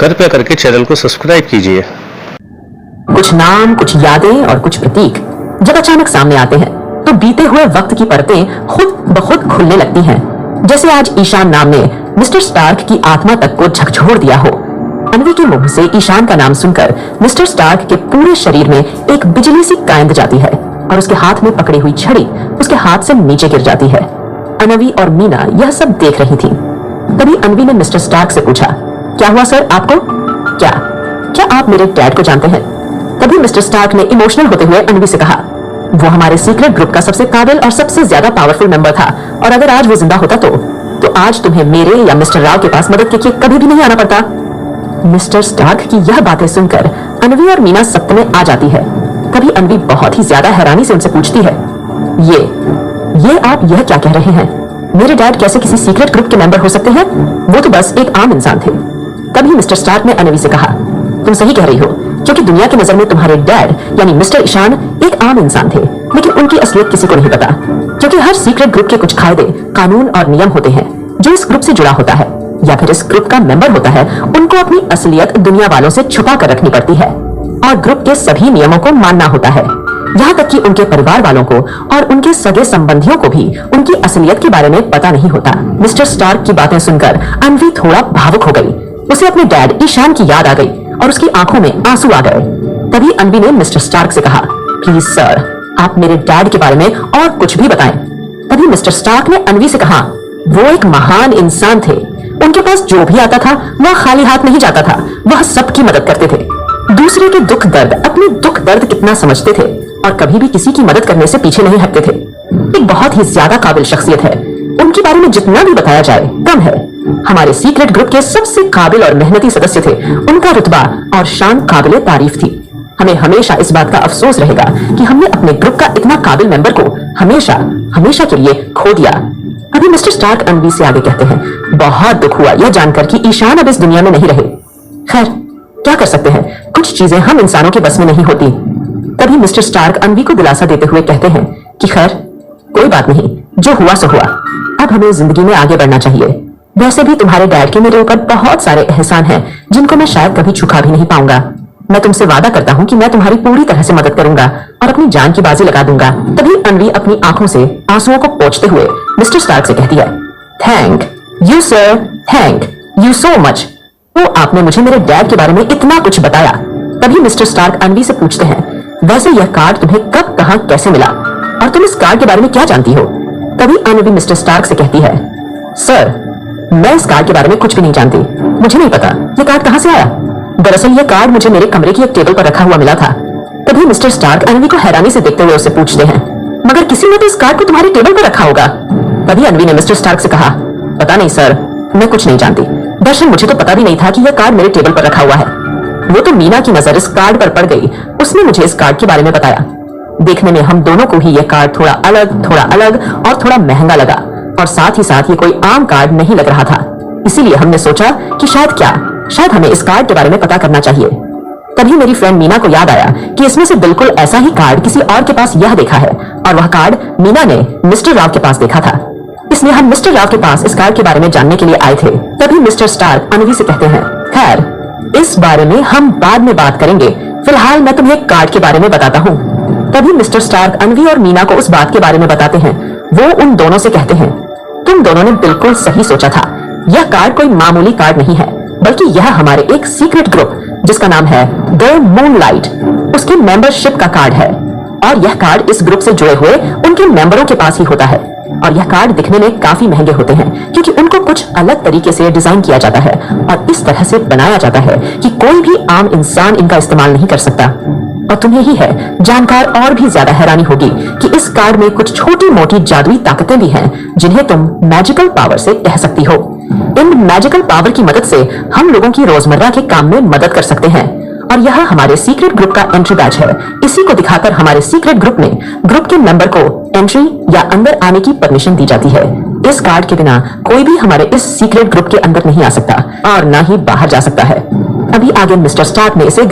कृपया करके चैनल को सब्सक्राइब कीजिए। कुछ नाम, कुछ यादें और कुछ प्रतीक जब अचानक सामने आते हैं तो बीते हुए वक्त की परतें खुद ब खुद खुलने लगती हैं। जैसे आज ईशान नाम ने मिस्टर स्टार्क की आत्मा तक को झकझोर दिया हो। अन्वी के मुंह से ईशान का नाम सुनकर मिस्टर स्टार्क के पूरे शरीर में एक बिजली सी कांद जाती है और उसके हाथ में पकड़ी हुई छड़ी उसके हाथ से नीचे गिर जाती है। अन्वी और मीना यह सब देख रही थी। तभी अन्वी ने मिस्टर स्टार्क से पूछा, क्या हुआ सर आपको? क्या आप मेरे डैड को जानते हैं? तभी मिस्टर स्टार्क ने इमोशनल होते हुए अन्वी से कहा, वो हमारे सीक्रेट ग्रुप का सबसे काबिल और सबसे ज्यादा पावरफुल मेंबर था और अगर आज वो जिंदा होता तो आज तुम्हें मेरे या मिस्टर राव के पास मदद के लिए कभी भी नहीं आना पड़ता। मिस्टर स्टार्क की यह बातें सुनकर अन्वी और मीना सत्य में आ जाती है। तभी अन्वी बहुत ही ज्यादा हैरानी से उनसे पूछती है, ये आप यह क्या कह रहे हैं? मेरे डैड कैसे किसी सीक्रेट ग्रुप के मेंबर हो सकते हैं? वो तो बस एक आम इंसान थे। तभी मिस्टर स्टार्क ने अन्वी से कहा, तुम सही कह रही हो, क्योंकि दुनिया की नजर में तुम्हारे डैड यानी मिस्टर ईशान एक आम इंसान थे, लेकिन उनकी असलियत किसी को नहीं पता, क्योंकि हर सीक्रेट ग्रुप के कुछ कायदे, कानून और नियम होते हैं जो इस ग्रुप से जुड़ा होता है या फिर इस ग्रुप का मेंबर होता है। उनको अपनी असलियत दुनिया वालों से छुपा कर रखनी पड़ती है और ग्रुप के सभी नियमों को मानना होता है, यहाँ तक कि उनके परिवार वालों को और उनके सगे संबंधियों को भी उनकी असलियत के बारे में पता नहीं होता। मिस्टर स्टार्क की बातें सुनकर अन्वी थोड़ा भावुक हो गई। उसे अपने डैड ईशान की याद आ गई और उसकी आंखों में आंसू आ गए। तभी अन्वी ने मिस्टर स्टार्क से कहा, प्लीज सर, आप मेरे डैड के बारे में और कुछ भी बताएं। तभी मिस्टर स्टार्क ने अन्वी से कहा, वो एक महान इंसान थे। उनके पास जो भी आता था वह खाली हाथ नहीं जाता था, वह सबकी मदद करते थे। दूसरे के दुख दर्द, अपने दुख दर्द कितना समझते थे और कभी भी किसी की मदद करने से पीछे नहीं हटते थे। एक बहुत ही ज्यादा काबिल शख्सियत है। उनके बारे में जितना भी बताया जाए कम है। हमारे सीक्रेट ग्रुप के सबसे काबिल और मेहनती सदस्य थे। उनका रुतबा और शान काबिले तारीफ थी। हमें हमेशा इस बात का अफसोस रहेगा कि हमने अपने ग्रुप का इतना काबिल मेंबर को हमेशा के लिए खो दिया। अभी मिस्टर स्टार्क अन्वी से आगे कहते हैं, बहुत दुख हुआ यह जानकर कि ईशान अब इस दुनिया में नहीं रहे। खैर, क्या कर सकते हैं, कुछ चीजें हम इंसानों के बस में नहीं होती। तभी मिस्टर स्टार्क अन्वी को दिलासा देते हुए कहते हैं कि खैर कोई बात नहीं, जो हुआ सो हुआ। अब हमें जिंदगी में आगे बढ़ना चाहिए। वैसे भी तुम्हारे डैड के मेरे ऊपर बहुत सारे एहसान हैं जिनको मैं शायद कभी चुका भी नहीं पाऊंगा। मैं तुमसे वादा करता हूँ कि मैं तुम्हारी पूरी तरह से मदद करूंगा और अपनी जान की बाजी लगा दूंगा। तभी अन्वी अपनी आंखों से आंसुओं को पोंछते हुए मिस्टर स्टार्क से कहती है, thank you sir, thank you so much. तो आपने मुझे मेरे डैड के बारे में इतना कुछ बताया। तभी मिस्टर स्टार्क अन्वी से पूछते हैं, वैसे यह कार्ड तुम्हें कब, कहां, कैसे मिला और तुम इस कार्ड के बारे में क्या जानती हो? तभी अन्वी मिस्टर स्टार्क से कहती है, सर, मैं इस कार्ड के बारे में कुछ भी नहीं जानती। मुझे नहीं पता ये कार्ड कहां से आया। दरअसल ये कार्ड मुझे मेरे कमरे की एक टेबल पर रखा हुआ मिला था। तभी मिस्टर स्टार्क अन्वी को हैरानी से देखते हुए उससे पूछते हैं, मगर किसी ने तो इस कार्ड को तुम्हारी टेबल पर रखा होगा। तभी अन्वी ने मिस्टर स्टार्क से कहा, पता नहीं सर, मैं कुछ नहीं जानती। दरअसल मुझे तो पता भी नहीं था कि यह कार्ड मेरे टेबल पर रखा हुआ है। वो तो मीना की नजर इस कार्ड पर पड़ गई, उसने मुझे इस कार्ड के बारे में बताया। देखने में हम दोनों को ही यह कार्ड थोड़ा अलग और थोड़ा महंगा लगा और साथ ही साथ ये कोई आम कार्ड नहीं लग रहा था। इसीलिए हमने सोचा कि शायद हमें इस कार्ड के बारे में पता करना चाहिए। तभी मेरी फ्रेंड मीना को याद आया कि इसमें से बिल्कुल ऐसा ही कार्ड किसी और के पास यह देखा है और वह कार्ड मीना ने मिस्टर राव के पास देखा था। इसलिए हम मिस्टर राव के पास इस कार्ड के बारे में जानने के लिए आए थे। तभी मिस्टर स्टार्क अन्वी से कहते हैं, खैर इस बारे में हम बाद में बात करेंगे, फिलहाल मैं तुम्हें कार्ड के बारे में बताता हूँ। तभी मिस्टर स्टार्क अन्वी और मीना को उस बात के बारे में बताते हैं। वो उन दोनों से कहते हैं, तुम दोनों ने बिल्कुल सही सोचा था। यह कार्ड कोई मामूली कार्ड नहीं है, बल्कि यह हमारे एक सीक्रेट ग्रुप जिसका नाम है द मूनलाइट, उसकी मेंबरशिप का कार्ड है और यह कार्ड इस ग्रुप से जुड़े हुए उनके मेंबरों के पास ही होता है। और यह कार्ड दिखने में काफी महंगे होते हैं क्योंकि उनको कुछ अलग तरीके से डिजाइन किया जाता है और इस तरह से बनाया जाता है कि कोई भी आम इंसान इनका इस्तेमाल नहीं कर सकता। और तुम्हें ही है जानकार और भी ज्यादा हैरानी होगी कि इस कार्ड में कुछ छोटी मोटी जादुई ताकतें भी हैं जिन्हें तुम मैजिकल पावर से कह सकती हो। इन मैजिकल पावर की मदद से हम लोगों की रोजमर्रा के काम में मदद कर सकते हैं और यह हमारे सीक्रेट ग्रुप का एंट्री बैज है। इसी को दिखाकर हमारे सीक्रेट ग्रुप में ग्रुप के मेंबर को एंट्री या अंदर आने की परमिशन दी जाती है। इस कार्ड के बिना कोई भी हमारे इस सीक्रेट ग्रुप के अंदर नहीं आ सकता और ना ही बाहर जा सकता है। अभी आगे मिस्टर स्टार्क ने इसे